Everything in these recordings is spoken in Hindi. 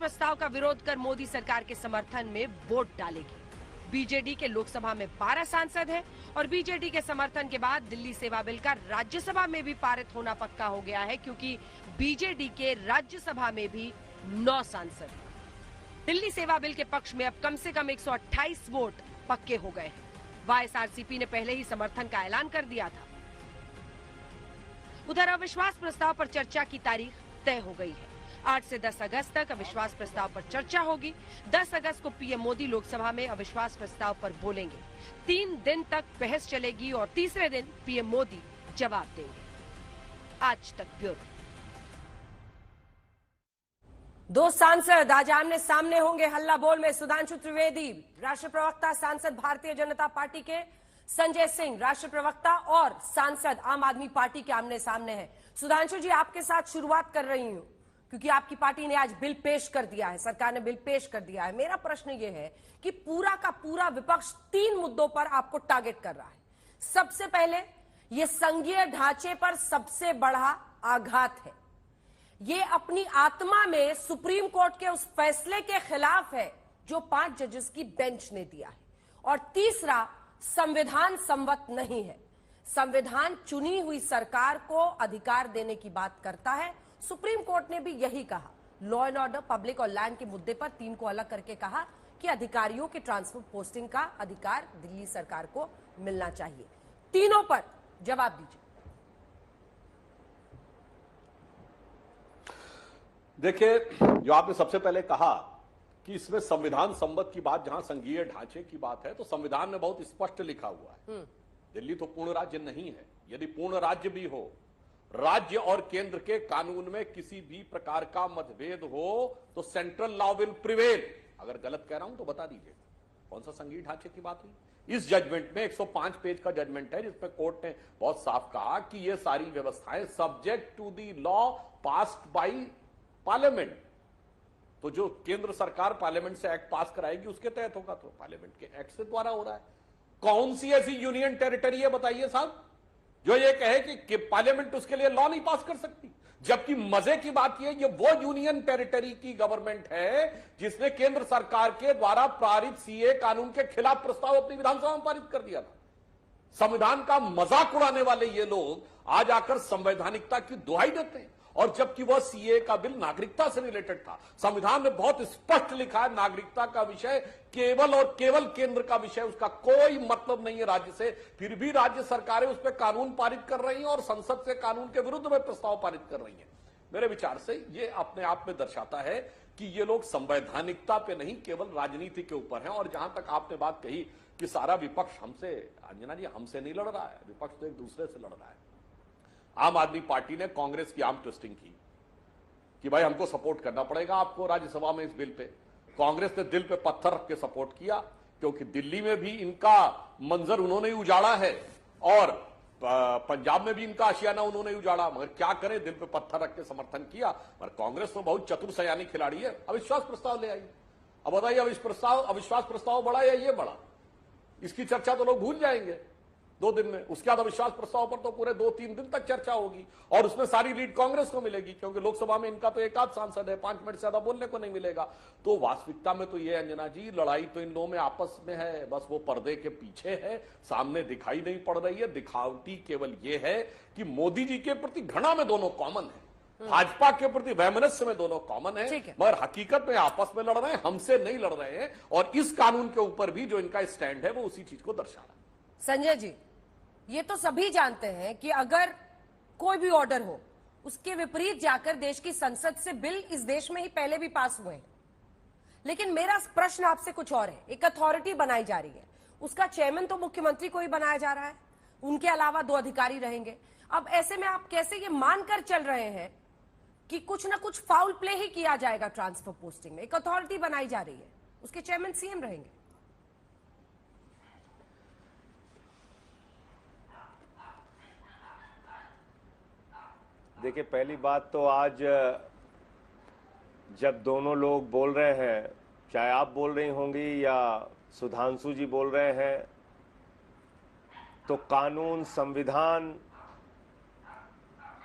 प्रस्ताव का विरोध कर मोदी सरकार के समर्थन में वोट डालेगी। बीजेडी के लोकसभा में 12 सांसद हैं और बीजेडी के समर्थन के बाद दिल्ली सेवा बिल का राज्यसभा में भी पारित होना पक्का हो गया है, क्योंकि बीजेडी के राज्यसभा में भी 9 सांसद हैं। दिल्ली सेवा बिल के पक्ष में अब कम से कम 128 वोट पक्के हो गए हैं। वाईएसआरसीपी ने पहले ही समर्थन का ऐलान कर दिया था। उधर अविश्वास प्रस्ताव पर चर्चा की तारीख तय हो गई है। 8 से 10 अगस्त तक अविश्वास प्रस्ताव पर चर्चा होगी। 10 अगस्त को पीएम मोदी लोकसभा में अविश्वास प्रस्ताव पर बोलेंगे। 3 दिन तक बहस चलेगी और तीसरे दिन पीएम मोदी जवाब देंगे। आज तक ब्यूरो। 2 सांसद आज आमने सामने होंगे हल्ला बोल में। सुधांशु त्रिवेदी, राष्ट्रीय प्रवक्ता सांसद भारतीय जनता पार्टी के, संजय सिंह, राष्ट्रीय प्रवक्ता और सांसद आम आदमी पार्टी के आमने सामने हैं। सुधांशु जी, आपके साथ शुरुआत कर रही हूं क्योंकि आपकी पार्टी ने आज बिल पेश कर दिया है, सरकार ने बिल पेश कर दिया है। मेरा प्रश्न यह है कि पूरा का पूरा विपक्ष 3 मुद्दों पर आपको टारगेट कर रहा है। सबसे पहले, यह संघीय ढांचे पर सबसे बड़ा आघात है। ये अपनी आत्मा में सुप्रीम कोर्ट के उस फैसले के खिलाफ है जो 5 जजेस की बेंच ने दिया है। और तीसरा, संविधान सम्मत नहीं है। संविधान चुनी हुई सरकार को अधिकार देने की बात करता है। सुप्रीम कोर्ट ने भी यही कहा। लॉ एंड ऑर्डर, पब्लिक और लैंड के मुद्दे पर 3 को अलग करके कहा कि अधिकारियों के ट्रांसफर पोस्टिंग का अधिकार दिल्ली सरकार को मिलना चाहिए। तीनों पर जवाब दीजिए। देखिए, जो आपने सबसे पहले कहा कि इसमें संविधान सम्मत की बात, जहां संघीय ढांचे की बात है, तो संविधान में बहुत स्पष्ट लिखा हुआ है दिल्ली तो पूर्ण राज्य नहीं है। यदि पूर्ण राज्य भी हो, राज्य और केंद्र के कानून में किसी भी प्रकार का मतभेद हो तो सेंट्रल लॉ विल प्रिवेल। अगर गलत कह रहा हूं तो बता दीजिए कौन सा संघीय ढांचे की बात हुई। इस जजमेंट में 105 पेज का जजमेंट है, जिसमें कोर्ट ने बहुत साफ कहा कि ये सारी व्यवस्थाएं subject to the law passed by parliament. तो जो केंद्र सरकार पार्लियामेंट से एक्ट पास कराएगी उसके तहत होगा, तो पार्लियामेंट के एक्ट से द्वारा हो रहा है। कौन सी ऐसी यूनियन टेरिटरी है बताइए साहब जो ये कहे कि पार्लियामेंट उसके लिए लॉ नहीं पास कर सकती। जबकि मजे की बात ये वो यूनियन टेरिटरी की गवर्नमेंट है जिसने केंद्र सरकार के द्वारा पारित सीए कानून के खिलाफ प्रस्ताव अपनी विधानसभा में पारित कर दिया था। संविधान का मजाक उड़ाने वाले ये लोग आज आकर संवैधानिकता की दुहाई देते हैं, और जबकि वह सीए का बिल नागरिकता से रिलेटेड था। संविधान में बहुत स्पष्ट लिखा है, नागरिकता का विषय केवल और केवल केंद्र का विषय, उसका कोई मतलब नहीं है राज्य से। फिर भी राज्य सरकारें उस पर कानून पारित कर रही हैं और संसद से कानून के विरुद्ध में प्रस्ताव पारित कर रही हैं। मेरे विचार से ये अपने आप में दर्शाता है कि ये लोग संवैधानिकता पे नहीं, केवल राजनीति के ऊपर हैं। और जहां तक आपने बात कही कि सारा विपक्ष हमसे, अंजना जी, हमसे नहीं लड़ रहा है, विपक्ष तो एक दूसरे से लड़ रहा है। आम आदमी पार्टी ने कांग्रेस की आर्म ट्विस्टिंग की कि भाई हमको सपोर्ट करना पड़ेगा आपको राज्यसभा में इस बिल पे। कांग्रेस ने दिल पे पत्थर रख के सपोर्ट किया, क्योंकि दिल्ली में भी इनका मंजर उन्होंने ही उजाड़ा है और पंजाब में भी इनका आशियाना उन्होंने ही उजाड़ा। मगर क्या करें, दिल पे पत्थर रख के समर्थन किया। मगर कांग्रेस तो बहुत चतुर सयानी खिलाड़ी है, अविश्वास प्रस्ताव ले आई। अब बताइए, अविश्वास प्रस्ताव बड़ा या ये बड़ा? इसकी चर्चा तो लोग भूल जाएंगे 2 दिन में। उसके बाद अविश्वास प्रस्ताव पर तो पूरे 2-3 दिन तक चर्चा होगी और उसमें सारी लीड कांग्रेस को मिलेगी, क्योंकि लोकसभा में इनका तो एक आध सांसद है, 5 मिनट से ज्यादा बोलने को नहीं मिलेगा। तो वास्तविकता में तो ये, अंजना जी, लड़ाई तो इन लोगों में आपस में है, बस वो पर्दे के पीछे है, सामने दिखाई नहीं पड़ रही है। दिखावटी केवल ये है कि मोदी जी के प्रति घृणा में दोनों कॉमन है, भाजपा के प्रति वैमनस्य में दोनों कॉमन है, मगर हकीकत में आपस में लड़ रहे हैं, हमसे नहीं लड़ रहे हैं। और इस कानून के ऊपर भी जो इनका स्टैंड है वो उसी चीज को दर्शा रहा है। संजय जी, ये तो सभी जानते हैं कि अगर कोई भी ऑर्डर हो, उसके विपरीत जाकर देश की संसद से बिल इस देश में ही पहले भी पास हुए हैं। लेकिन मेरा प्रश्न आपसे कुछ और है। एक अथॉरिटी बनाई जा रही है, उसका चेयरमैन तो मुख्यमंत्री को ही बनाया जा रहा है, उनके अलावा 2 अधिकारी रहेंगे। अब ऐसे में आप कैसे ये मानकर चल रहे हैं कि कुछ ना कुछ फाउल प्ले ही किया जाएगा ट्रांसफर पोस्टिंग में? एक अथॉरिटी बनाई जा रही है, उसके चेयरमैन सीएम रहेंगे। देखिए, पहली बात तो आज जब दोनों लोग बोल रहे हैं, चाहे आप बोल रही होंगी या सुधांशु जी बोल रहे हैं, तो कानून, संविधान,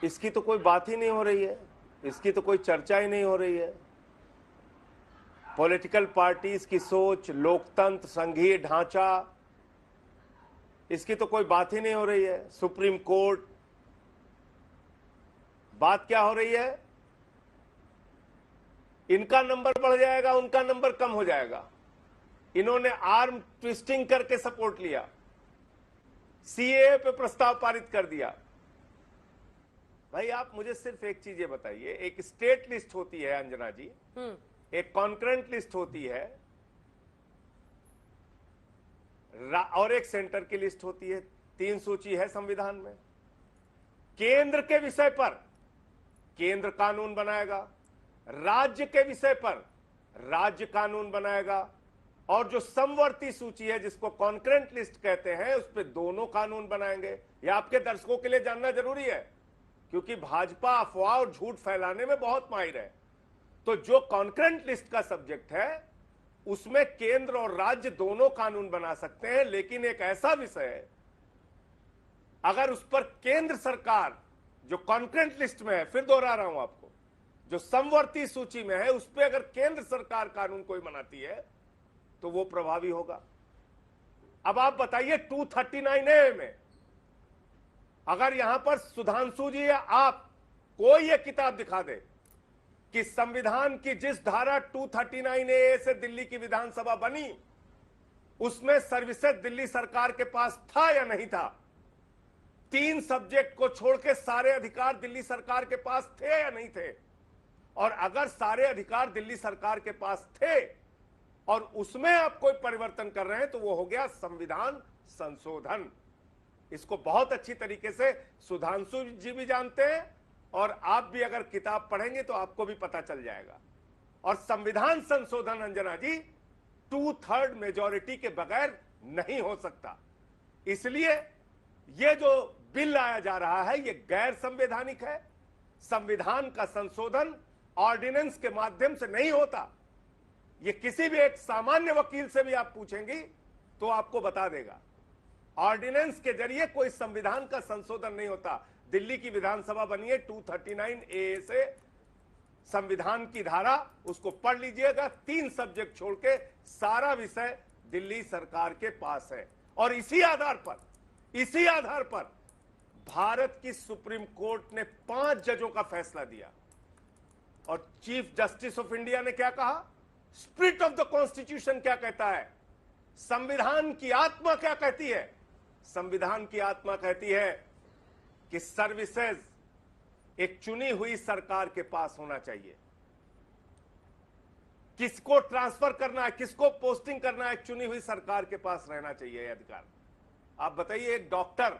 इसकी तो कोई बात ही नहीं हो रही है, इसकी तो कोई चर्चा ही नहीं हो रही है। पॉलिटिकल पार्टीज की सोच, लोकतंत्र, संघीय ढांचा, इसकी तो कोई बात ही नहीं हो रही है। सुप्रीम कोर्ट, बात क्या हो रही है? इनका नंबर बढ़ जाएगा, उनका नंबर कम हो जाएगा। इन्होंने आर्म ट्विस्टिंग करके सपोर्ट लिया, सीएए पे प्रस्ताव पारित कर दिया। भाई आप मुझे सिर्फ एक चीज ये बताइए, एक स्टेट लिस्ट होती है अंजना जी, एक कॉन्करेंट लिस्ट होती है और एक सेंटर की लिस्ट होती है। 3 सूची है संविधान में। केंद्र के विषय पर केंद्र कानून बनाएगा, राज्य के विषय पर राज्य कानून बनाएगा, और जो समवर्ती सूची है जिसको कॉन्करेंट लिस्ट कहते हैं उस पर दोनों कानून बनाएंगे। यह आपके दर्शकों के लिए जानना जरूरी है, क्योंकि भाजपा अफवाह और झूठ फैलाने में बहुत माहिर है। तो जो कॉन्करेंट लिस्ट का सब्जेक्ट है उसमें केंद्र और राज्य दोनों कानून बना सकते हैं, लेकिन एक ऐसा विषय है अगर उस पर केंद्र सरकार, जो कॉन्करेंट लिस्ट में है, फिर दोहरा रहा हूं आपको, जो समवर्ती सूची में है, उस पर अगर केंद्र सरकार कानून कोई बनाती है तो वो प्रभावी होगा। अब आप बताइए 239A में अगर यहां पर सुधांशु जी या आप कोई एक किताब दिखा दे कि संविधान की जिस धारा 239A से दिल्ली की विधानसभा बनी उसमें सर्विसेज दिल्ली सरकार के पास था या नहीं था, 3 सब्जेक्ट को छोड़ के सारे अधिकार दिल्ली सरकार के पास थे या नहीं थे, और अगर सारे अधिकार दिल्ली सरकार के पास थे और उसमें आप कोई परिवर्तन कर रहे हैं तो वो हो गया संविधान संशोधन। इसको बहुत अच्छी तरीके से सुधांशु जी भी जानते हैं, और आप भी अगर किताब पढ़ेंगे तो आपको भी पता चल जाएगा। और संविधान संशोधन अंजना जी 2/3 मेजॉरिटी के बगैर नहीं हो सकता। इसलिए ये जो बिल लाया जा रहा है ये गैर संवैधानिक है। संविधान का संशोधन ऑर्डिनेंस के माध्यम से नहीं होता। ये किसी भी एक सामान्य वकील से भी आप पूछेंगी तो आपको बता देगा, ऑर्डिनेंस के जरिए कोई संविधान का संशोधन नहीं होता। दिल्ली की विधानसभा बनी है 239A से, संविधान की धारा, उसको पढ़ लीजिएगा, 3 सब्जेक्ट छोड़ के सारा विषय दिल्ली सरकार के पास है। और इसी आधार पर भारत की सुप्रीम कोर्ट ने 5 जजों का फैसला दिया, और चीफ जस्टिस ऑफ इंडिया ने क्या कहा, स्पिरिट ऑफ द कॉन्स्टिट्यूशन क्या कहता है, संविधान की आत्मा क्या कहती है। संविधान की आत्मा कहती है कि सर्विसेज एक चुनी हुई सरकार के पास होना चाहिए। किसको ट्रांसफर करना है, किसको पोस्टिंग करना है, एक चुनी हुई सरकार के पास रहना चाहिए यह अधिकार। आप बताइए, एक डॉक्टर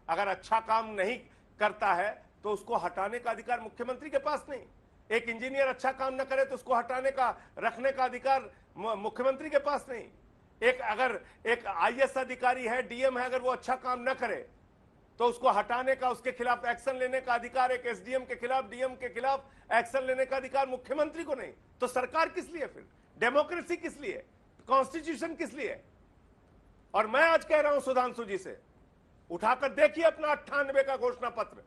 अगर अच्छा काम नहीं करता है तो उसको हटाने का अधिकार मुख्यमंत्री के पास नहीं। एक इंजीनियर अच्छा काम न करे तो उसको हटाने का, रखने का अधिकार मुख्यमंत्री के पास नहीं। अगर एक आईएएस अधिकारी है, डीएम है, अगर वो अच्छा काम न करे तो उसको हटाने का, उसके खिलाफ एक्शन लेने का अधिकार एक एसडीएम के खिलाफ, डीएम के खिलाफ एक्शन लेने का अधिकार मुख्यमंत्री को नहीं। तो सरकार किस लिए फिर? डेमोक्रेसी किस लिए? कॉन्स्टिट्यूशन किस लिए? और मैं आज कह रहा हूं सुधांशु जी से, उठाकर देखिए अपना 98 का घोषणा पत्र,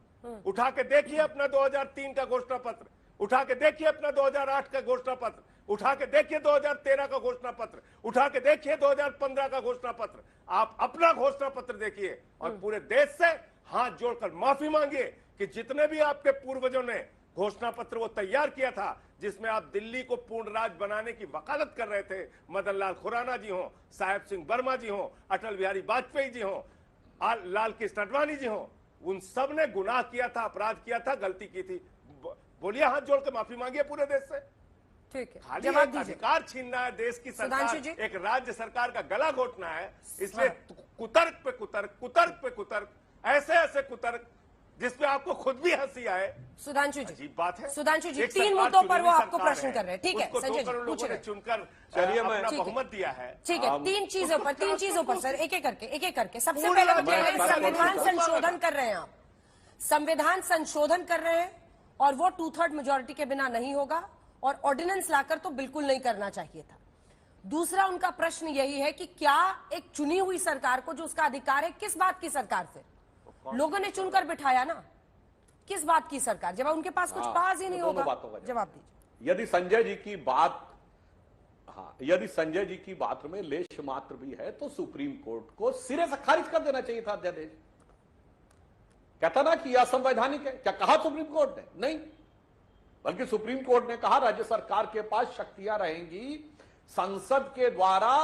उठा के देखिए अपना 2003 का घोषणा पत्र, उठा के देखिए अपना 2008 का घोषणा पत्र, उठा के देखिए 2013 का घोषणा पत्र, उठा के देखिए 2015 का घोषणा पत्र। आप अपना घोषणा पत्र देखिए और पूरे देश से हाथ जोड़कर माफी मांगिए कि जितने भी आपके पूर्वजों ने घोषणा पत्र वो तैयार किया था जिसमें आप दिल्ली को पूर्ण राज्य बनाने की वकालत कर रहे थे, मदन लाल खुराना जी हो, साहेब सिंह वर्मा जी हो, अटल बिहारी वाजपेयी जी हो, लाल कृष्ण आडवाणी जी हो, उन सब ने गुनाह किया था, अपराध किया था, गलती की थी। बोलिए, हाथ जोड़ के माफी मांगिए पूरे देश से। ठीक है, खाली एक अधिकार छीनना है, देश की सरकार, एक राज्य सरकार का गला घोटना है। इसलिए कुतर्क पे कुतर्क, ऐसे कुतर्क जिसपे आपको खुद भी हंसी आए। सुधांशु जी, अजीब बात है। सुधांशु जी 3 मुद्दों पर वो आपको प्रश्न कर रहे हैं। ठीक है संजय जी, पूछ रहे हैं। चुनकर चलिए, मैं अपना बहुमत दिया है। ठीक है, 3 चीजों पर सर, एक एक करके। सबसे पहले तो कह रहे हैं संविधान संशोधन कर रहे हैं आप, संविधान संशोधन कर रहे हैं और वो 2/3 मेजोरिटी के बिना नहीं होगा, और ऑर्डिनेंस लाकर तो बिल्कुल नहीं करना चाहिए था। दूसरा उनका प्रश्न यही है कि क्या एक चुनी हुई सरकार को, जो उसका अधिकार है, किस बात की सरकार से लोगों ने चुनकर बिठाया ना, किस बात की सरकार, जब उनके पास कुछ पास ही नहीं होगा। जवाब दीजिए। यदि संजय जी की बात हाँ, यदि संजय जी की बात में लेश मात्र भी है तो सुप्रीम कोर्ट को सिरे से खारिज कर देना चाहिए था अध्यादेश। कहता ना कि यह असंवैधानिक है, क्या कहा सुप्रीम कोर्ट ने? नहीं, बल्कि सुप्रीम कोर्ट ने कहा राज्य सरकार के पास शक्तियां रहेंगी, संसद के द्वारा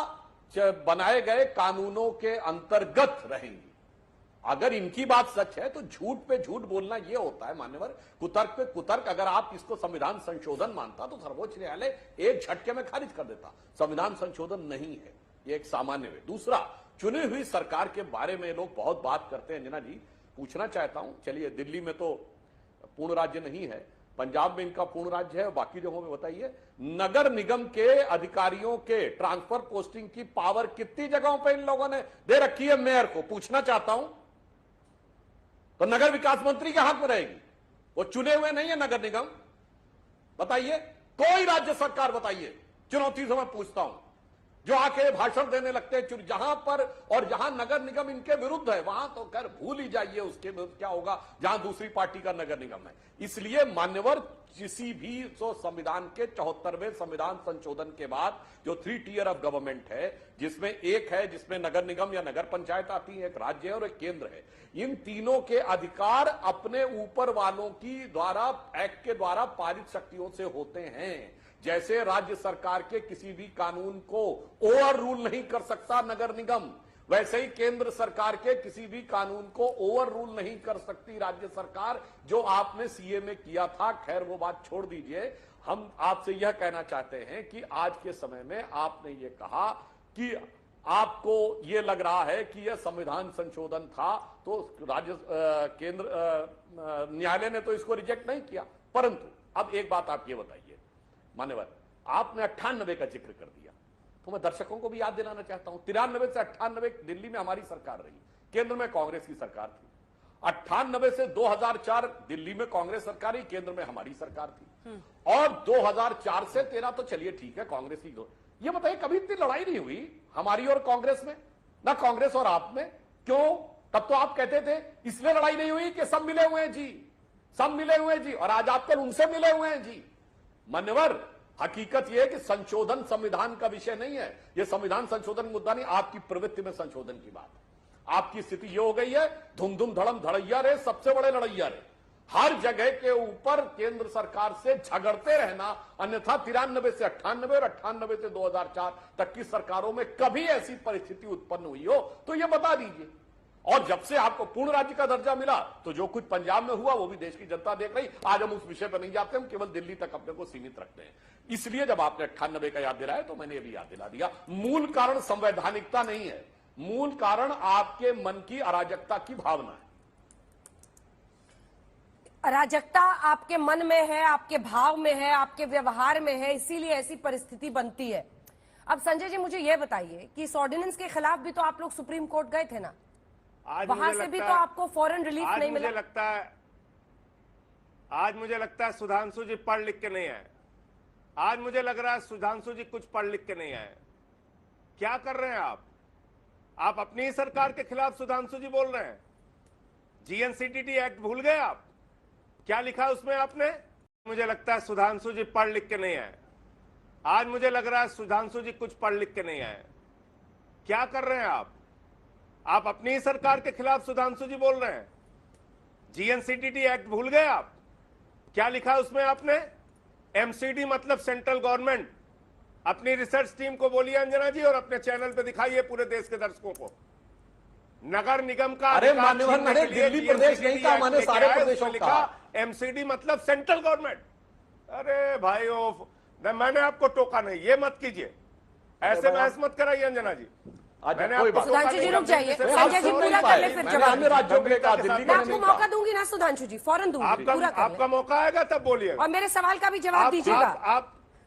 बनाए गए कानूनों के अंतर्गत रहेंगी। अगर इनकी बात सच है तो झूठ पे झूठ बोलना यह होता है मान्यवर, कुतर्क पे कुतर्क। अगर आप इसको संविधान संशोधन मानता तो सर्वोच्च न्यायालय एक झटके में खारिज कर देता। संविधान संशोधन नहीं है, ये एक सामान्य है। दूसरा, चुनी हुई सरकार के बारे में लोग बहुत बात करते हैं। अंजना जी, पूछना चाहता हूं, चलिए दिल्ली में तो पूर्ण राज्य नहीं है, पंजाब में इनका पूर्ण राज्य है, बाकी जगहों में बताइए नगर निगम के अधिकारियों के ट्रांसफर पोस्टिंग की पावर कितनी जगहों पर इन लोगों ने दे रखी है मेयर को? पूछना चाहता हूं। तो नगर विकास मंत्री के हाथ में रहेगी, वो चुने हुए नहीं है नगर निगम। बताइए कोई राज्य सरकार बताइए, चुनौती से मैं पूछता हूं, जो आके भाषण देने लगते हैं जहां पर, और जहां नगर निगम इनके विरुद्ध है वहां तो खैर भूल ही जाइए उसके विरुद्ध क्या होगा जहां दूसरी पार्टी का नगर निगम है। इसलिए मान्यवर, किसी भी संविधान के 74वें संविधान संशोधन के बाद जो 3 टियर ऑफ गवर्नमेंट है, जिसमें एक है जिसमें नगर निगम या नगर पंचायत आती है, एक राज्य है और एक केंद्र है, इन तीनों के अधिकार अपने ऊपर वालों की द्वारा एक्ट के द्वारा पारित शक्तियों से होते हैं। जैसे राज्य सरकार के किसी भी कानून को ओवर रूल नहीं कर सकता नगर निगम, वैसे ही केंद्र सरकार के किसी भी कानून को ओवर रूल नहीं कर सकती राज्य सरकार। जो आपने सीए में किया था, खैर वो बात छोड़ दीजिए। हम आपसे यह कहना चाहते हैं कि आज के समय में आपने ये कहा कि आपको ये लग रहा है कि यह संविधान संशोधन था, तो राज्य केंद्र न्यायालय ने तो इसको रिजेक्ट नहीं किया। परंतु अब एक बात आप ये बताइए मान्यवर, आपने 98 का जिक्र कर दिया, तो मैं दर्शकों को भी याद दिलाना चाहता हूं 93 से 98 दिल्ली में हमारी सरकार रही, केंद्र में कांग्रेस की सरकार थी। 98 से 2004 दिल्ली में कांग्रेस सरकार रही, केंद्र में हमारी सरकार थी। और 2004 से 13 तो चलिए ठीक है कांग्रेस की। ये बताइए कभी इतनी लड़ाई नहीं हुई हमारी और कांग्रेस में, ना कांग्रेस और आप में? क्यों? तब तो आप कहते थे इसलिए लड़ाई नहीं हुई कि सब मिले हुए हैं जी, सब मिले हुए हैं जी, और आज आप कल उनसे मिले हुए हैं जी। मान्यवर, हकीकत यह है कि संशोधन संविधान का विषय नहीं है, यह संविधान संशोधन मुद्दा नहीं, आपकी प्रवृत्ति में संशोधन की बात है। आपकी स्थिति यह हो गई है धुम धुम धड़म धड़ैया रे, सबसे बड़े लड़ैया रे, हर जगह के ऊपर केंद्र सरकार से झगड़ते रहना। अन्यथा 93 से 98 और 98 से 2004 तक की सरकारों में कभी ऐसी परिस्थिति उत्पन्न हुई हो तो यह बता दीजिए। और जब से आपको पूर्ण राज्य का दर्जा मिला तो जो कुछ पंजाब में हुआ वो भी देश की जनता देख रही। आज हम उस विषय पर नहीं जाते, हम केवल दिल्ली तक अपने को सीमित रखते हैं। इसलिए जब आपने 98 का याद दिलाया तो मैंने भी याद दिला दिया। मूल कारण संवैधानिकता नहीं है, मूल कारण आपके मन की अराजकता की भावना है। अराजकता आपके मन में है, आपके भाव में है, आपके व्यवहार में है, इसीलिए ऐसी परिस्थिति बनती है। अब संजय जी मुझे यह बताइए कि इस ऑर्डिनेंस के खिलाफ भी तो आप लोग सुप्रीम कोर्ट गए थे ना, वहां से भी तो आपको फौरन रिलीफ नहीं मिला। आज मुझे लगता है सुधांशु जी पढ़ लिख के नहीं आए। आज मुझे लग रहा है सुधांशु जी कुछ पढ़ लिख के नहीं आए। क्या कर रहे हैं आप अपनी सरकार के खिलाफ सुधांशु जी बोल रहे हैं। जीएनसीटीटी एक्ट भूल गए आप? क्या लिखा उसमें आपने? मुझे लगता है सुधांशु जी पढ़ लिख के नहीं आए। आज मुझे लग रहा है सुधांशु जी कुछ पढ़ लिख के नहीं आए। क्या कर रहे हैं आप अपनी सरकार के खिलाफ सुधांशु जी बोल रहे हैं। जीएनसीटीटी एक्ट भूल गए आप? क्या लिखा उसमें आपने? एमसीडी मतलब सेंट्रल गवर्नमेंट। अपनी रिसर्च टीम को बोलिए अंजना जी, और अपने चैनल पे दिखाइए पूरे देश के दर्शकों को। नगर निगम का अरे मान्यवर, मैंने दिल्ली प्रदेश नहीं कहा, मैंने सारे प्रदेशों का कहा। एमसीडी मतलब सेंट्रल गवर्नमेंट। अरे भाइयों, मैंने आपको टोका नहीं, ये मत कीजिए, ऐसे बहस मत कराइए अंजना जी। सुधांशु जी रुक जाइए, संजय जी पूरा कर ले फिर जवाब। मैं आपको मौका दूंगी ना सुधांशु जी, फौरन दूंगी। आपका मौका आएगा तब बोलिए, और मेरे सवाल का भी जवाब दीजिएगा।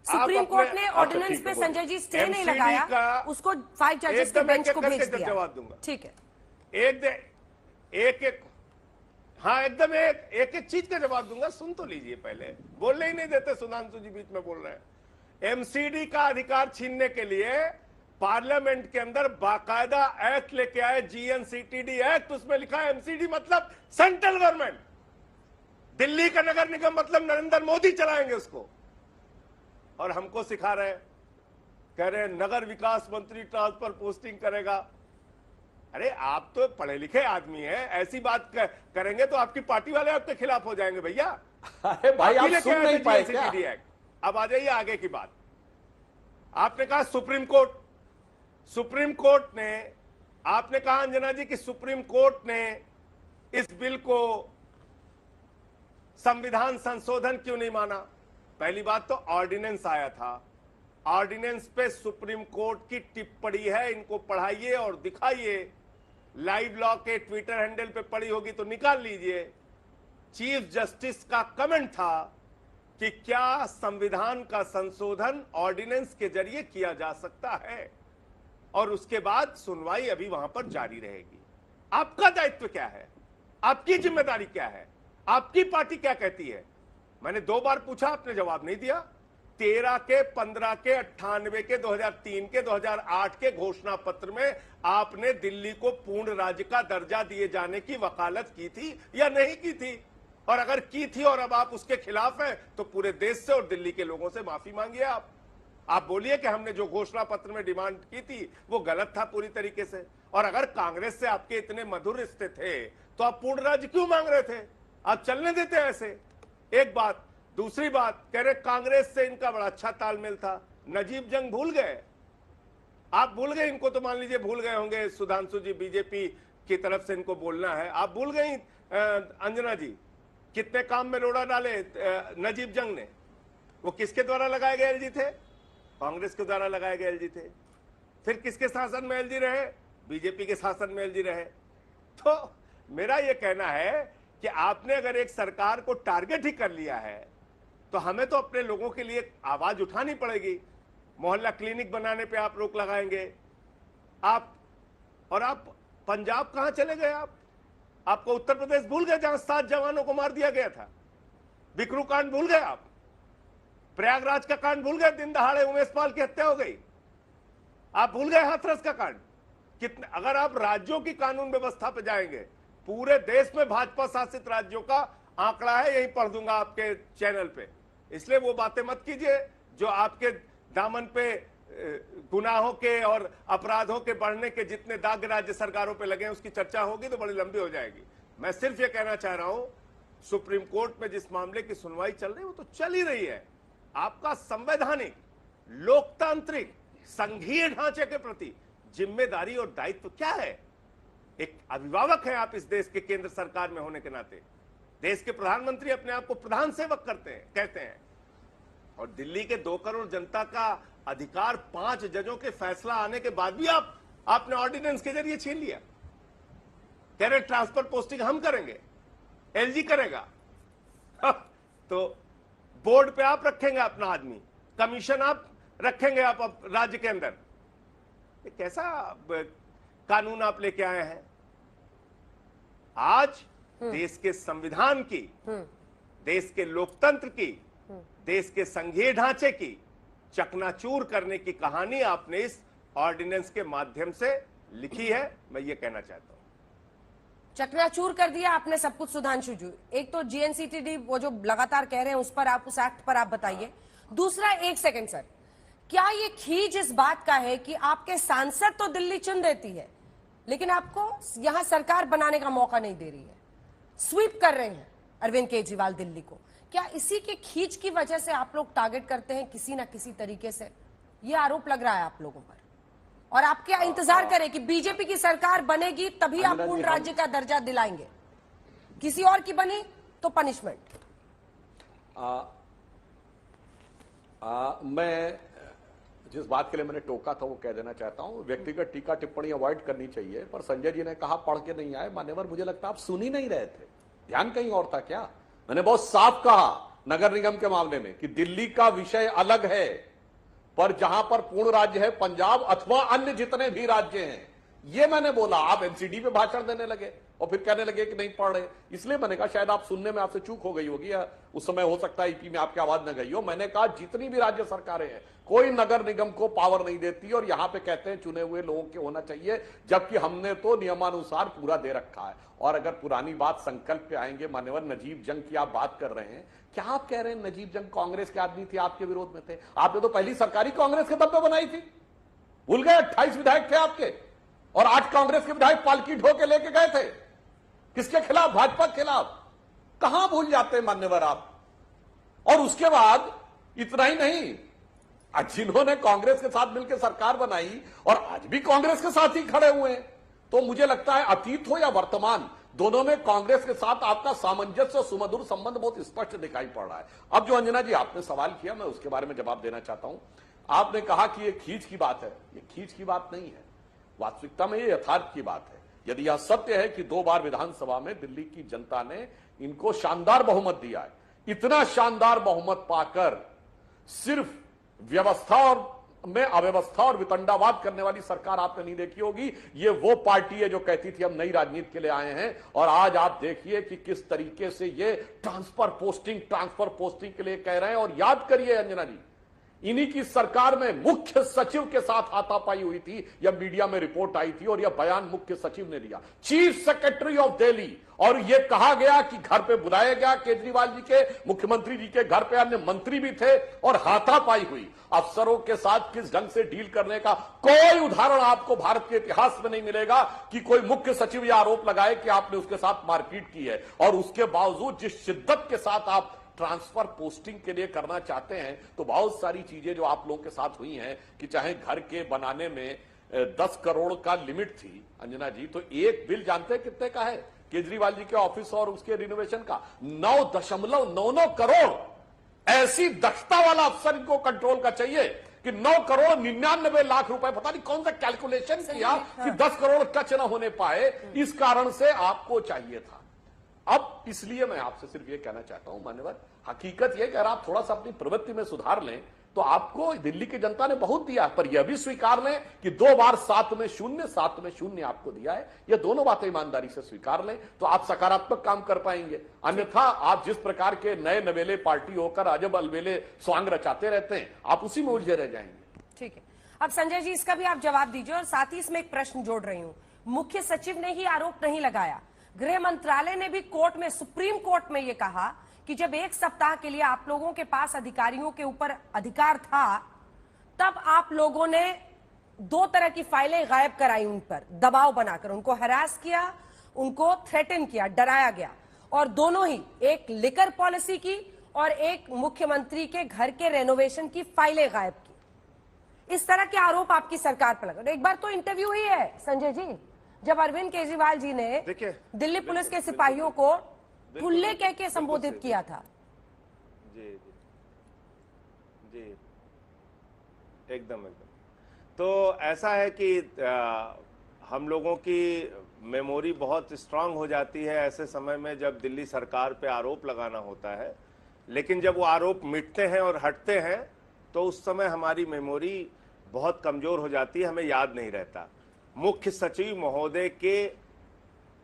सुप्रीम कोर्ट ने ऑर्डिनेंस पे संजय जी स्टे नहीं लगाया, उसको 5 जजेस के बेंच को भेज दिया। जवाब दूंगा, ठीक है। एक हाँ एकदम एक चीज का जवाब दूंगा। सुन तो लीजिए पहले, बोलने ही नहीं देते सुधांशु जी, बीच में बोल रहे हैं। एमसीडी का अधिकार छीनने के लिए पार्लियामेंट के अंदर बाकायदा एक्ट लेके आए, जीएनसीटीडी एक्ट। उसमें लिखा है एमसीडी मतलब सेंट्रल गवर्नमेंट। दिल्ली का नगर निगम मतलब नरेंद्र मोदी चलाएंगे उसको, और हमको सिखा रहे हैं कह रहे हैं नगर विकास मंत्री ट्रांसफर पोस्टिंग करेगा। अरे आप तो पढ़े लिखे आदमी हैं, ऐसी बात करेंगे तो आपकी पार्टी वाले आपके खिलाफ हो जाएंगे भैया। अरे भाई आप सुन नहीं पाए क्या? अब आ जाइए आगे की बात। आपने कहा सुप्रीम कोर्ट ने, आपने कहा अंजना जी कि सुप्रीम कोर्ट ने इस बिल को संविधान संशोधन क्यों नहीं माना। पहली बात तो ऑर्डिनेंस आया था, ऑर्डिनेंस पे सुप्रीम कोर्ट की टिप्पणी है, इनको पढ़ाइए और दिखाइए। लाइव लॉ के ट्विटर हैंडल पे पड़ी होगी तो निकाल लीजिए। चीफ जस्टिस का कमेंट था कि क्या संविधान का संशोधन ऑर्डिनेंस के जरिए किया जा सकता है, और उसके बाद सुनवाई अभी वहां पर जारी रहेगी। आपका दायित्व क्या है, आपकी जिम्मेदारी क्या है, आपकी पार्टी क्या कहती है? मैंने 2 बार पूछा, आपने जवाब नहीं दिया। 13 के 15 के 98 के 2003 के 2008 के घोषणा पत्र में आपने दिल्ली को पूर्ण राज्य का दर्जा दिए जाने की वकालत की थी या नहीं की थी? और अगर की थी और अब आप उसके खिलाफ हैं तो पूरे देश से और दिल्ली के लोगों से माफी मांगिए। आप बोलिए कि हमने जो घोषणा पत्र में डिमांड की थी वो गलत था पूरी तरीके से। और अगर कांग्रेस से आपके इतने मधुर रिश्ते थे तो आप पूर्ण राज्य क्यों मांग रहे थे? आप चलने देते ऐसे। एक बात। दूसरी बात, कह रहे कांग्रेस से इनका बड़ा अच्छा तालमेल था। नजीब जंग भूल गए? आप भूल गए? इनको तो मान लीजिए भूल गए होंगे, सुधांशु जी बीजेपी की तरफ से इनको बोलना है। आप भूल गई अंजना जी कितने काम में रोड़ा डाले नजीब जंग ने? वो किसके द्वारा लगाए गए एलजी थे? कांग्रेस के द्वारा लगाए गए एलजी थे। फिर किसके शासन में एलजी रहे? बीजेपी के शासन में एलजी रहे। तो मेरा यह कहना है कि आपने अगर एक सरकार को टारगेट ही कर लिया है तो हमें तो अपने लोगों के लिए आवाज उठानी पड़ेगी। मोहल्ला क्लिनिक बनाने पे आप रोक लगाएंगे। आप पंजाब कहां चले गए? आपको उत्तर प्रदेश भूल गए जहां 7 जवानों को मार दिया गया था? बिकरू कांड भूल गए आप? प्रयागराज का कांड भूल गए? दिन दहाड़े उमेश पाल की हत्या हो गई। आप भूल गए हाथरस का कांड? कितने, अगर आप राज्यों की कानून व्यवस्था पे जाएंगे, पूरे देश में भाजपा शासित राज्यों का आंकड़ा है, यही पढ़ दूंगा आपके चैनल पे। इसलिए वो बातें मत कीजिए जो आपके दामन पे गुनाहों के और अपराधों के बढ़ने के जितने दाग राज्य सरकारों पे लगे हैं उसकी चर्चा होगी तो बड़ी लंबी हो जाएगी। मैं सिर्फ ये कहना चाह रहा हूं, सुप्रीम कोर्ट में जिस मामले की सुनवाई चल रही है वो तो चल ही रही है। आपका संवैधानिक, लोकतांत्रिक, संघीय ढांचे के प्रति जिम्मेदारी और दायित्व क्या है? एक अभिभावक है आप इस देश के, केंद्र सरकार में होने के नाते। देश के प्रधानमंत्री अपने आप को प्रधान सेवक कहते हैं, और दिल्ली के 2 करोड़ जनता का अधिकार 5 जजों के फैसला आने के बाद भी आपने ऑर्डिनेंस के जरिए छीन लिया। कह रहे ट्रांसफर पोस्टिंग हम करेंगे, एलजी करेगा। तो बोर्ड पे आप रखेंगे अपना आदमी, कमीशन आप रखेंगे आप राज्य के अंदर। ये कैसा कानून आप लेके आए हैं? आज देश के संविधान की, देश के लोकतंत्र की, देश के संघीय ढांचे की चकनाचूर करने की कहानी आपने इस ऑर्डिनेंस के माध्यम से लिखी है। मैं ये कहना चाहता हूं, चकनाचूर कर दिया आपने सब कुछ। सुधांशु जी, एक तो जीएनसीटीडी वो जो लगातार कह रहे हैं उस पर आप, उस एक्ट पर आप बताइए। दूसरा, 1 सेकंड सर, क्या ये खींच इस बात का है कि आपके सांसद तो दिल्ली चुन देती है लेकिन आपको यहां सरकार बनाने का मौका नहीं दे रही है, स्वीप कर रहे हैं अरविंद केजरीवाल दिल्ली को? क्या इसी के खींच की वजह से आप लोग टारगेट करते हैं किसी ना किसी तरीके से? ये आरोप लग रहा है आप लोगों पर, और आप क्या इंतजार करें कि बीजेपी की सरकार बनेगी तभी आप पूर्ण राज्य का दर्जा दिलाएंगे? किसी और की बनी तो पनिशमेंट। मैं जिस बात के लिए मैंने टोका था वो कह देना चाहता हूं। व्यक्तिगत टीका टिप्पणी अवॉइड करनी चाहिए, पर संजय जी ने कहा पढ़ के नहीं आए। मान्यवर, मुझे लगता है आप सुन ही नहीं रहे थे, ध्यान कहीं और था क्या? मैंने बहुत साफ कहा नगर निगम के मामले में कि दिल्ली का विषय अलग है, पर जहां पर पूर्ण राज्य है पंजाब अथवा अन्य जितने भी राज्य हैं, ये मैंने बोला। आप एनसीडी पे भाषण देने लगे और फिर कहने लगे कि नहीं पढ़ रहे। इसलिए मैंने कहा शायद आप सुनने में आपसे चूक हो गई होगी, या उस समय हो सकता है ईपी में आपकी आवाज न गई हो। मैंने कहा जितनी भी राज्य सरकारें हैं कोई नगर निगम को पावर नहीं देती, और यहां पे कहते हैं चुने हुए लोगों के होना चाहिए, जबकि हमने तो नियमानुसार पूरा दे रखा है। और अगर पुरानी बात संकल्प पे आएंगे, मान्यवर नजीब जंग की आप बात कर रहे हैं, क्या आप कह रहे हैं नजीब जंग कांग्रेस के आदमी थे, आपके विरोध में थे? आपने तो पहली सरकारी कांग्रेस के तब पे बनाई थी, भूल गए? 28 विधायक थे आपके, और 8 कांग्रेस के विधायक पालकी ढो के लेके गए थे। किसके खिलाफ? भाजपा के खिलाफ। कहां भूल जाते हैं मान्यवर आप? और उसके बाद इतना ही नहीं, जिन्होंने कांग्रेस के साथ मिलकर सरकार बनाई और आज भी कांग्रेस के साथ ही खड़े हुए हैं, तो मुझे लगता है अतीत हो या वर्तमान, दोनों में कांग्रेस के साथ आपका सामंजस्य, सुमधुर संबंध बहुत स्पष्ट दिखाई पड़ रहा है। अब जो अंजना जी आपने सवाल किया, मैं उसके बारे में जवाब देना चाहता हूं। आपने कहा कि ये खींच की बात है। ये खींच की बात नहीं है, वास्तविकता में ये यथार्थ की बात है। यदि यह सत्य है कि 2 बार विधानसभा में दिल्ली की जनता ने इनको शानदार बहुमत दिया है, इतना शानदार बहुमत पाकर सिर्फ व्यवस्था और में अव्यवस्था और वितंडावाद करने वाली सरकार आपने नहीं देखी होगी। ये वो पार्टी है जो कहती थी हम नई राजनीति के लिए आए हैं, और आज आप देखिए कि किस तरीके से ये ट्रांसफर पोस्टिंग के लिए कह रहे हैं। और याद करिए अंजना जी, इन्हीं की सरकार में मुख्य सचिव के साथ हाथापाई हुई थी, यह मीडिया में रिपोर्ट आई थी और यह बयान मुख्य सचिव ने दिया, चीफ सेक्रेटरी ऑफ दिल्ली। और यह कहा गया कि घर पे बुलाया गया केजरीवाल जी के, मुख्यमंत्री जी के घर पे अन्य मंत्री भी थे, और हाथापाई हुई। अफसरों के साथ किस ढंग से डील करने का कोई उदाहरण आपको भारत के इतिहास में नहीं मिलेगा कि कोई मुख्य सचिव यह आरोप लगाए कि आपने उसके साथ मारपीट की है। और उसके बावजूद जिस शिद्दत के साथ आप ट्रांसफर पोस्टिंग के लिए करना चाहते हैं, तो बहुत सारी चीजें जो आप लोगों के साथ हुई हैं, कि चाहे घर के बनाने में 10 करोड़ का लिमिट थी अंजना जी, तो एक बिल जानते हैं कितने का है केजरीवाल जी के ऑफिस और उसके रिनोवेशन का? 9.99 करोड़। ऐसी दक्षता वाला अफसर इनको कंट्रोल का चाहिए कि 9 करोड़ 99 लाख रुपए, पता नहीं कौन सा कैलकुलेशन किया कि 10 करोड़ टच न होने पाए। इस कारण से आपको चाहिए था। अब इसलिए मैं आपसे सिर्फ ये कहना चाहता हूं मान्यवर, हकीकत यह कि अगर आप थोड़ा सा अपनी प्रवृत्ति में सुधार लें, तो आपको दिल्ली की जनता ने बहुत दिया, पर यह भी स्वीकार लें कि 2 बार 7 में 0 आपको दिया है। ये दोनों बातें ईमानदारी से स्वीकार लें, तो आप सकारात्मक काम कर पाएंगे। अन्यथा आप जिस प्रकार के नए नवेले पार्टी होकर अजब अलबेले स्वांग रचाते रहते हैं, आप उसी में उलझे रह जाएंगे। ठीक है, अब संजय जी इसका भी आप जवाब दीजिए, और साथ ही इसमें एक प्रश्न जोड़ रही हूं। मुख्य सचिव ने ही आरोप नहीं लगाया, गृह मंत्रालय ने भी कोर्ट में, सुप्रीम कोर्ट में यह कहा कि जब 1 सप्ताह के लिए आप लोगों के पास अधिकारियों के ऊपर अधिकार था, तब आप लोगों ने 2 तरह की फाइलें गायब कराई, उन पर दबाव बनाकर उनको हरास किया, उनको थ्रेटन किया, डराया गया। और दोनों ही, एक लिकर पॉलिसी की और एक मुख्यमंत्री के घर के रेनोवेशन की फाइलें गायब की। इस तरह के आरोप आपकी सरकार पर लगा। एक बार तो इंटरव्यू ही है संजय जी, जब अरविंद केजरीवाल जी ने दिल्ली पुलिस के सिपाहियों को ठुल्ले कह के संबोधित किया था। जी जी जी, एकदम। तो ऐसा है कि हम लोगों की मेमोरी बहुत स्ट्रांग हो जाती है ऐसे समय में जब दिल्ली सरकार पे आरोप लगाना होता है, लेकिन जब वो आरोप मिटते हैं और हटते हैं तो उस समय हमारी मेमोरी बहुत कमजोर हो जाती है, हमें याद नहीं रहता। मुख्य सचिव महोदय के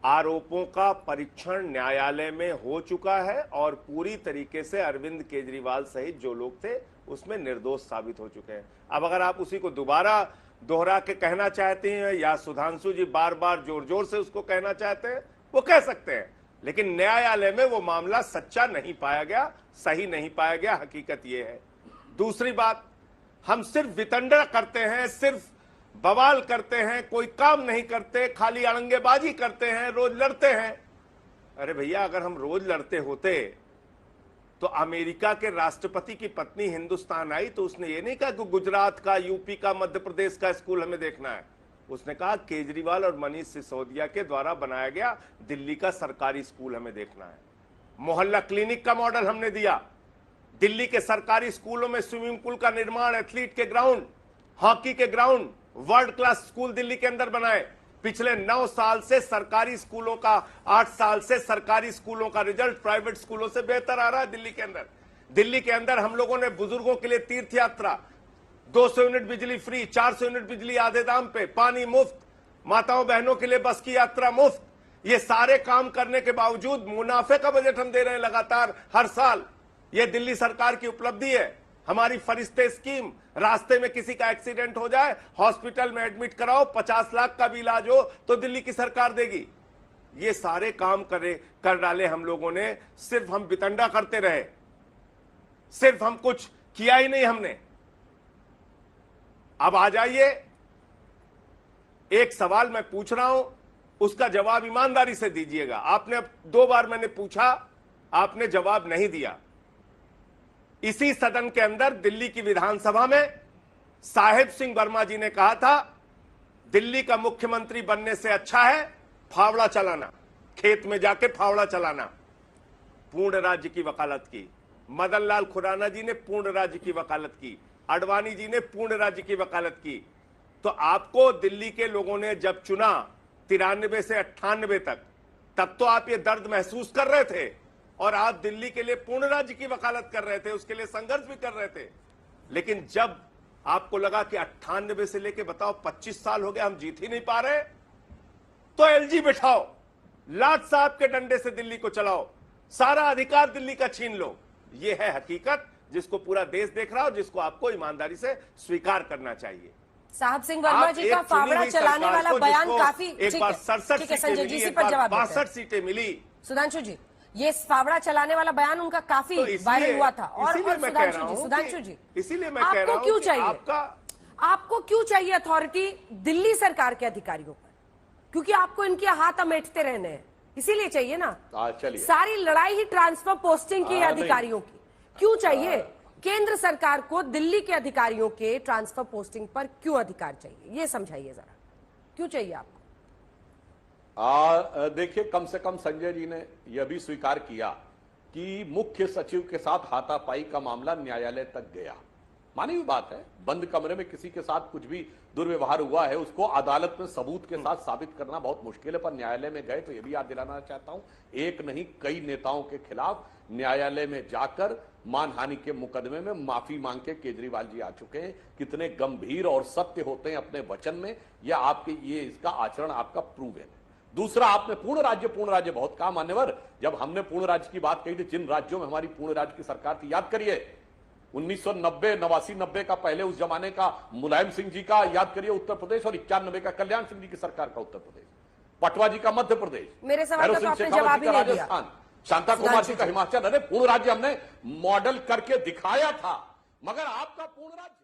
आरोपों का परीक्षण न्यायालय में हो चुका है और पूरी तरीके से अरविंद केजरीवाल सहित जो लोग थे उसमें निर्दोष साबित हो चुके हैं। अब अगर आप उसी को दोबारा दोहरा के कहना चाहते हैं, या सुधांशु जी बार बार जोर जोर से उसको कहना चाहते हैं, वो कह सकते हैं, लेकिन न्यायालय में वो मामला सच्चा नहीं पाया गया, सही नहीं पाया गया। हकीकत ये है। दूसरी बात, हम सिर्फ वितंडा करते हैं, सिर्फ बवाल करते हैं, कोई काम नहीं करते, खाली अड़ंगेबाजी करते हैं, रोज लड़ते हैं। अरे भैया, अगर हम रोज लड़ते होते तो अमेरिका के राष्ट्रपति की पत्नी हिंदुस्तान आई तो उसने ये नहीं कहा कि गुजरात का, यूपी का, मध्य प्रदेश का स्कूल हमें देखना है। उसने कहा केजरीवाल और मनीष सिसोदिया के द्वारा बनाया गया दिल्ली का सरकारी स्कूल हमें देखना है। मोहल्ला क्लिनिक का मॉडल हमने दिया। दिल्ली के सरकारी स्कूलों में स्विमिंग पूल का निर्माण, एथलीट के ग्राउंड, हॉकी के ground, world class school Delhi के अंदर बनाए। पिछले 9 साल से सरकारी स्कूलों का, 8 साल से सरकारी स्कूलों का रिजल्ट प्राइवेट स्कूलों से बेहतर आ रहा है दिल्ली के अंदर। दिल्ली के अंदर हम लोगों ने बुजुर्गों के लिए तीर्थ यात्रा, 200 यूनिट बिजली फ्री, 400 यूनिट बिजली आधे दाम पे, पानी मुफ्त, माताओं बहनों के लिए बस की यात्रा मुफ्त, ये सारे काम करने के बावजूद मुनाफे का बजट हम दे रहे हैं लगातार हर साल। ये दिल्ली सरकार की उपलब्धि है। हमारी फरिश्ते स्कीम, रास्ते में किसी का एक्सीडेंट हो जाए, हॉस्पिटल में एडमिट कराओ, 50 लाख का भी इलाज हो तो दिल्ली की सरकार देगी। ये सारे काम कर डाले हम लोगों ने, सिर्फ हम बितंडा करते रहे, सिर्फ हम कुछ किया ही नहीं हमने। अब आ जाइए, एक सवाल मैं पूछ रहा हूं, उसका जवाब ईमानदारी से दीजिएगा। आपने अब 2 बार मैंने पूछा, आपने जवाब नहीं दिया। इसी सदन के अंदर दिल्ली की विधानसभा में साहिब सिंह वर्मा जी ने कहा था, दिल्ली का मुख्यमंत्री बनने से अच्छा है फावड़ा चलाना, खेत में जाके फावड़ा चलाना। पूर्ण राज्य की वकालत की, मदन लाल खुराना जी ने पूर्ण राज्य की वकालत की, अडवाणी जी ने पूर्ण राज्य की वकालत की। तो आपको दिल्ली के लोगों ने जब चुना 93 से 98 तक, तब तो आप ये दर्द महसूस कर रहे थे और आप दिल्ली के लिए पूर्ण राज्य की वकालत कर रहे थे, उसके लिए संघर्ष भी कर रहे थे। लेकिन जब आपको लगा कि 98 से लेके बताओ 25 साल हो गए हम जीत ही नहीं पा रहे, तो एलजी बिठाओ, लाट साहब के डंडे से दिल्ली को चलाओ, सारा अधिकार दिल्ली का छीन लो। यह है हकीकत जिसको पूरा देश देख रहा है और जिसको आपको ईमानदारी से स्वीकार करना चाहिए। साहब सिंह वर्मा जी का फावड़ा चलाने वाला बयान काफी एक बार 67 सीटें मिली, एक बार 62 सीटें मिली। सुधांशु जी, ये फावड़ा चलाने वाला बयान उनका काफी वायरल हुआ था। और सुधांशु जी, इसीलिए मैं कह रहा हूं क्यों चाहिए, आपको क्यों चाहिए अथॉरिटी दिल्ली सरकार के अधिकारियों पर? क्योंकि आपको इनके हाथ अमेटते रहने हैं, इसीलिए चाहिए ना। सारी लड़ाई ही ट्रांसफर पोस्टिंग की अधिकारियों की। क्यों चाहिए केंद्र सरकार को दिल्ली के अधिकारियों के ट्रांसफर पोस्टिंग पर? क्यों अधिकार चाहिए, ये समझाइए जरा, क्यों चाहिए आपको? देखिए, कम से कम संजय जी ने यह भी स्वीकार किया कि मुख्य सचिव के साथ हाथापाई का मामला न्यायालय तक गया। मानी हुई बात है, बंद कमरे में किसी के साथ कुछ भी दुर्व्यवहार हुआ है, उसको अदालत में सबूत के साथ साबित करना बहुत मुश्किल है, पर न्यायालय में गए। तो यह भी याद दिलाना चाहता हूं, एक नहीं कई नेताओं के खिलाफ न्यायालय में जाकर मानहानि के मुकदमे में माफी मांग के केजरीवाल जी आ चुके हैं। कितने गंभीर और सत्य होते हैं अपने वचन में, या आपके ये इसका आचरण आपका प्रूव है। दूसरा, आपने पूर्ण राज्य बहुत कहा मान्यवर। जब हमने पूर्ण राज्य की बात कही थी, जिन राज्यों में हमारी पूर्ण राज्य की सरकार थी, याद करिए 1990, 89 का, पहले उस जमाने का मुलायम सिंह जी का याद करिए उत्तर प्रदेश, और 91 का कल्याण सिंह जी की सरकार का उत्तर प्रदेश, पटवा जी का मध्य प्रदेश, मेरे सवाल का तो आपने जवाब ही नहीं दिया। राजस्थान, शांता कुमार जी का हिमाचल। अरे पूर्ण राज्य हमने मॉडल करके दिखाया था, मगर आपका पूर्ण राज्य